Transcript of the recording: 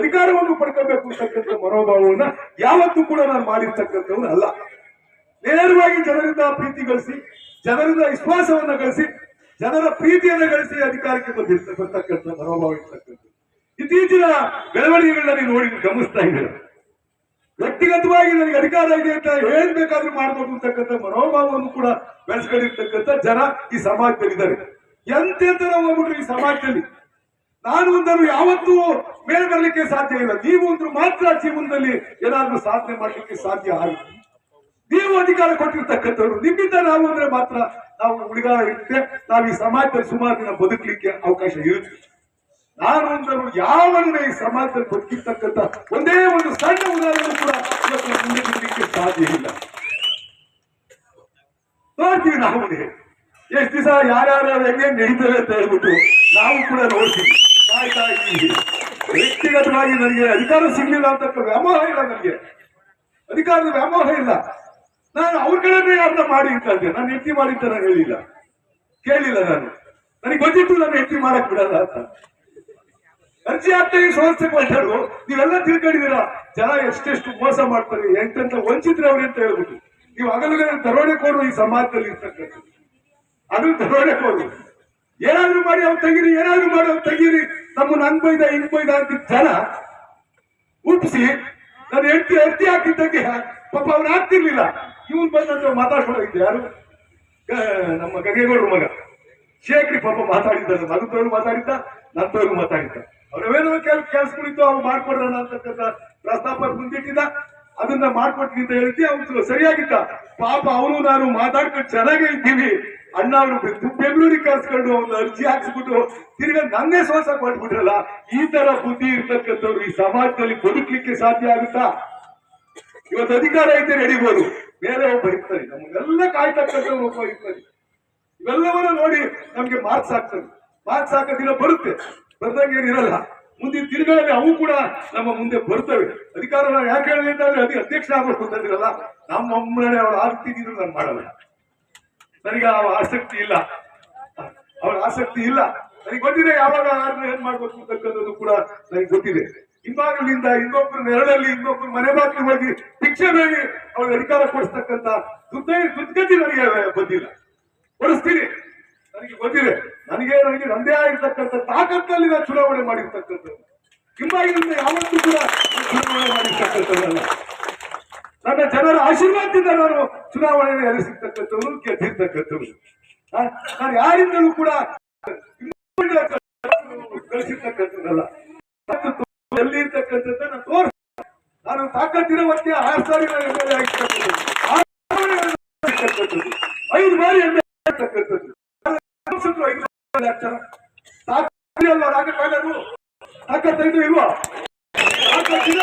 ಅಧಿಕಾರವನ್ನು ಪಡ್ಕೋಬೇಕು ಅಂತಕ್ಕಂಥ ಮನೋಭಾವವನ್ನ ಯಾವತ್ತೂ ಕೂಡ ನಾನು ಮಾಡಿರ್ತಕ್ಕಂಥವ್ರು ಅಲ್ಲ. ನೇರವಾಗಿ ಜನರಿಂದ ಪ್ರೀತಿ ಗಳಿಸಿ, ಜನರಿಂದ ವಿಶ್ವಾಸವನ್ನ ಗಳಿಸಿ, ಜನರ ಪ್ರೀತಿಯನ್ನು ಗಳಿಸಿ ಅಧಿಕಾರಕ್ಕೆ ಬರ್ತಕ್ಕಂಥ ಮನೋಭಾವ ಇರ್ತಕ್ಕಂಥ ಇತ್ತೀಚಿನ ಬೆಳವಣಿಗೆಗಳನ್ನ ನೀವು ನೋಡಿ ಗಮನಿಸ್ತಾ ಇದ್ದೀರ. ವ್ಯಕ್ತಿಗತವಾಗಿ ನನಗೆ ಅಧಿಕಾರ ಇದೆ ಅಂತ ಹೇಳ್ಬೇಕಾದ್ರೂ ಮಾಡ್ಬೇಕು ಅಂತಕ್ಕಂಥ ಮನೋಭಾವವನ್ನು ಕೂಡ ಬೆಳೆಸ್ಕೊಂಡಿರ್ತಕ್ಕಂಥ ಜನ ಈ ಸಮಾಜದಲ್ಲಿದ್ದಾರೆ. ಎಂತೆಂತರ ಹೋಗ್ಬಿಟ್ರು ಈ ಸಮಾಜದಲ್ಲಿ. ನಾನು ಒಂದರು ಯಾವತ್ತೂ ಮೇಲೆ ಬರಲಿಕ್ಕೆ ಸಾಧ್ಯ ಇಲ್ಲ. ನೀವು ಒಂದು ಮಾತ್ರ ಜೀವನದಲ್ಲಿ ಏನಾದ್ರೂ ಸಾಧನೆ ಮಾಡ್ಲಿಕ್ಕೆ ಸಾಧ್ಯ ಆಗುತ್ತೆ. ನೀವು ಅಧಿಕಾರ ಕೊಟ್ಟಿರ್ತಕ್ಕಂಥವ್ರು, ನಿಮ್ಮಿಂದ ನಾವು ಅಂದ್ರೆ ಮಾತ್ರ ನಾವು ಉಳಿಗಾಲ ಇರುತ್ತೆ. ನಾವು ಈ ಸಮಾಜದಲ್ಲಿ ಸುಮಾರು ದಿನ ಬದುಕಲಿಕ್ಕೆ ಅವಕಾಶ ಇರುತ್ತೆ. ನಾನು ಒಂದರು ಯಾವನ್ನ ಈ ಸಮಾಜದಲ್ಲಿ ಬದುಕಿರ್ತಕ್ಕಂಥ ಒಂದೇ ಒಂದು ಸಣ್ಣ ಉದಾಹರಣೆ ಕೂಡ ಇವತ್ತು ಮುಂದೆ ಬರಲಿಕ್ಕೆ ಸಾಧ್ಯ ಇಲ್ಲ. ನೋಡ್ತೀವಿ ನಾವು ಎಷ್ಟು ದಿವಸ ಯಾರ್ಯಾರು ಹೆಂಗೆ ನಡೀತವೆ ಅಂತ ಹೇಳ್ಬಿಟ್ಟು ನಾವು ಕೂಡ ನೋಡ್ತೀವಿ, ಕಾಯ್ತಾ ಇದ್ದೀವಿ. ವ್ಯಕ್ತಿಗತವಾಗಿ ನನಗೆ ಅಧಿಕಾರ ಸಿಗ್ಲಿಲ್ಲ ಅಂತ ವ್ಯಾಮೋಹ ಇಲ್ಲ, ನನಗೆ ಅಧಿಕಾರದ ವ್ಯಾಮೋಹ ಇಲ್ಲ. ನಾನು ಅವ್ರ ಕಡೆನೇ ಯಾರನ್ನ ಮಾಡಿ ಅಂತ ಇದ್ದೆ. ನಾನು ಹೆಂಡತಿ ಮಾಡಿ ಅಂತ ನಾನು ಹೇಳಿಲ್ಲ, ಕೇಳಿಲ್ಲ. ನನಗೆ ಗೊತ್ತಿತ್ತು ನಾನು ಹೆಂಡತಿ ಮಾಡಕ್ ಬಿಡಲ್ಲ ಅಂತ. ಅರ್ಜಿ ಆಗ್ತಾಗಿ ಸಂಸ್ಥೆ ಕೊಟ್ಟರು. ನೀವೆಲ್ಲ ತಿಳ್ಕೊಂಡಿದ್ದೀರಾ ಜನ ಎಷ್ಟೆಷ್ಟು ಮೋಸ ಮಾಡ್ತಾರೆ, ಎಂತೆಂತ ವಂಚಿದ್ರೆ ಅವ್ರು ಅಂತ ಹೇಳ್ಬಿಟ್ಟು. ನೀವು ಹಗಲುಗಳ ದರೋಡೆಕೋರು ಈ ಸಮಾಜದಲ್ಲಿ ಇರ್ತಕ್ಕಂಥ ಅದು ದರೋಡೆಕೋರು. ಏನಾದ್ರು ಮಾಡಿ ಅವ್ರು ತೆಗೀರಿ, ಏನಾದ್ರು ಮಾಡಿ ಅವ್ರು ತೆಗೀರಿ, ನಮ್ಮನ್ನ ಹಂಗ್ ಬೈದ ಹಿಂಗ್ ಬೈದ ಅಂತ ಜನ ಉಪ್ಪಿಸಿ ನಾನು ಹೆಂಡತಿ ಹಾಕಿದ್ದಕ್ಕೆ ಪಾಪ ಅವ್ರು ಆಗ್ತಿರ್ಲಿಲ್ಲ. ಇವನ್ ಬಂದಂತ ಮಾತಾಡ್ಕೊಂಡಿದ್ದೆ ಯಾರು, ನಮ್ಮ ಗಂಗೇಗೌಡರು ಮಗ ಶೇಖರಿ ಪಾಪ ಮಾತಾಡಿದ್ದಾರೆ. ಮಗದವ್ರು ಮಾತಾಡಿದ್ದ, ನಂತವ್ರು ಮಾತಾಡಿದ್ದ. ಅವ್ರವೇನೋ ಕೆಲ್ಸಗಳಿತ್ತು ಅವ್ರು ಮಾಡ್ಕೊಡೋಣ ಅಂತಕ್ಕಂಥ ಪ್ರಸ್ತಾಪ ಮುಂದಿಟ್ಟಿದ್ದ. ಅದನ್ನ ಮಾಡ್ಕೊಡ್ತೀನಿ ಅಂತ ಹೇಳ್ತಿ. ಅವ್ರು ಸರಿಯಾಗಿದ್ದ. ಪಾಪ ಅವನು ನಾನು ಮಾತಾಡ್ಕೊಂಡು ಚೆನ್ನಾಗೇ ಇದ್ದೀವಿ. ಅಣ್ಣ ಅವರು ಬೆಂಗಳೂರಿಗೆ ಕರ್ಸ್ಕೊಂಡು ಒಂದು ಅರ್ಜಿ ಹಾಕ್ಸ್ಬಿಟ್ಟು ತಿರ್ಗಾ ನನ್ನೇ ಸೋಸ ಮಾಡ್ಬಿಟ್ರಲ್ಲ. ಈ ತರ ಬುದ್ಧಿ ಇರ್ತಕ್ಕಂಥವ್ರು ಈ ಸಮಾಜದಲ್ಲಿ ಬದುಕಲಿಕ್ಕೆ ಸಾಧ್ಯ ಆಗುತ್ತಾ? ಇವತ್ತು ಅಧಿಕಾರ ಐತೆ ನಡಿಬೋದು, ಬೇರೆ ಒಬ್ಬ ಇರ್ತಾರೆ, ನಮಗೆಲ್ಲ ಕಾಯ್ತಕ್ಕಂಥ ಒಬ್ಬ ಇರ್ತಾರೆ. ಇವೆಲ್ಲವನ್ನ ನೋಡಿ ನಮ್ಗೆ ಮಾರ್ಕ್ಸ್ ಹಾಕ್ತಾರೆ. ಮಾರ್ಕ್ಸ್ ಹಾಕೋ ದಿನ ಬರುತ್ತೆ, ಬರ್ದಂಗೆ ಏನಿರಲ್ಲ. ಮುಂದಿನ ದಿನಗಳಲ್ಲಿ ಅವು ಕೂಡ ನಮ್ಮ ಮುಂದೆ ಬರ್ತವೆ. ಅಧಿಕಾರ ನಾವು ಯಾಕೆ ಹೇಳಿದೆ ಅಂತಂದ್ರೆ ಅದೇ ಅಧ್ಯಕ್ಷ ಆಗ್ಬೇಕು ಅಂತಂದಿರಲ್ಲ. ನಮ್ಮ ಅಮ್ಮನೇ ಅವ್ರು ಆಗ್ತಿದ್ರು ನಾನು ಮಾಡಲ್ಲ. ನನಗೆ ಆಸಕ್ತಿ ಇಲ್ಲ, ಅವ್ರ ಆಸಕ್ತಿ ಇಲ್ಲ. ನನಗೆ ಗೊತ್ತಿದೆ ಯಾವಾಗ ಏನ್ ಮಾಡ್ಬೇಕು ಅಂತಕ್ಕಂಥದ್ದು ಕೂಡ ನನಗೆ ಗೊತ್ತಿದೆ. ಹಿಂಭಾಗಲಿಂದ ಇನ್ನೊಬ್ರು ನೆರಳಲ್ಲಿ ಇನ್ನೊಬ್ರು ಮನೆ ಬಾಗಿಲು ಹೋಗಿ ಭಿಕ್ಷೆ ಬೇಡಿ ಅವ್ರಿಗೆ ಅಧಿಕಾರ ಕೊಡಿಸ್ತಕ್ಕಂಥ ದುರ್ಗತಿ ನನಗೆ ಬಂದಿಲ್ಲ. ಕೊಡಿಸ್ತೀನಿ, ನನಗೆ ಗೊತ್ತಿದೆ. ನನಗೆ ನಂದೇ ಆಗಿರ್ತಕ್ಕಂಥ ತಾಕತ್ತಲ್ಲಿ ನಾನು ಚುನಾವಣೆ ಮಾಡಿರ್ತಕ್ಕಂಥದ್ದು. ಹಿಂಭಾಗಲಿಂದ ಯಾವತ್ತೂ ಕೂಡ ಚುನಾವಣೆ ಮಾಡಿರ್ತಕ್ಕಂಥದ್ದಲ್ಲ. ನನ್ನ ಜನರ ಆಶೀರ್ವಾದದಿಂದ ನಾನು ಚುನಾವಣೆಯನ್ನು ಎದುರಿಸಿರ್ತಕ್ಕಂಥವ್ರು, ಗೆದ್ದಿರ್ತಕ್ಕಂಥವ್ರು. ನಾನು ಯಾರಿಂದಲೂ ಕೂಡ ಗಳಿಸಿರ್ತಕ್ಕಂಥದ್ದಲ್ಲ. ಎಲ್ಲಿ ಇರ್ತಕ್ಕಂಥದ್ದು ನಾನು ತೋರಿಸ, ನಾನು ತಾಕತ್ತಿರೋ ಹೊತ್ತಿಗೆ 6 ಸಾರಿ ಎಮ್ಮೆಲ್ಯೆ ಆಗಿರ್ತಕ್ಕಂಥದ್ದು, 5 ಬಾರಿ ಎಮ್ಮೆಲ್ಯೆ ಆಗಿರ್ತಕ್ಕಂಥದ್ದು. 5 ಆಗ್ತಾರ ತಾಕತ್ತಿರಲ್ಲ, ಆಗಕ್ಕಾಗದು. ತಾಕತ್ತೈದು ಇಲ್ವಾ? ತಾಕತ್ತಿರ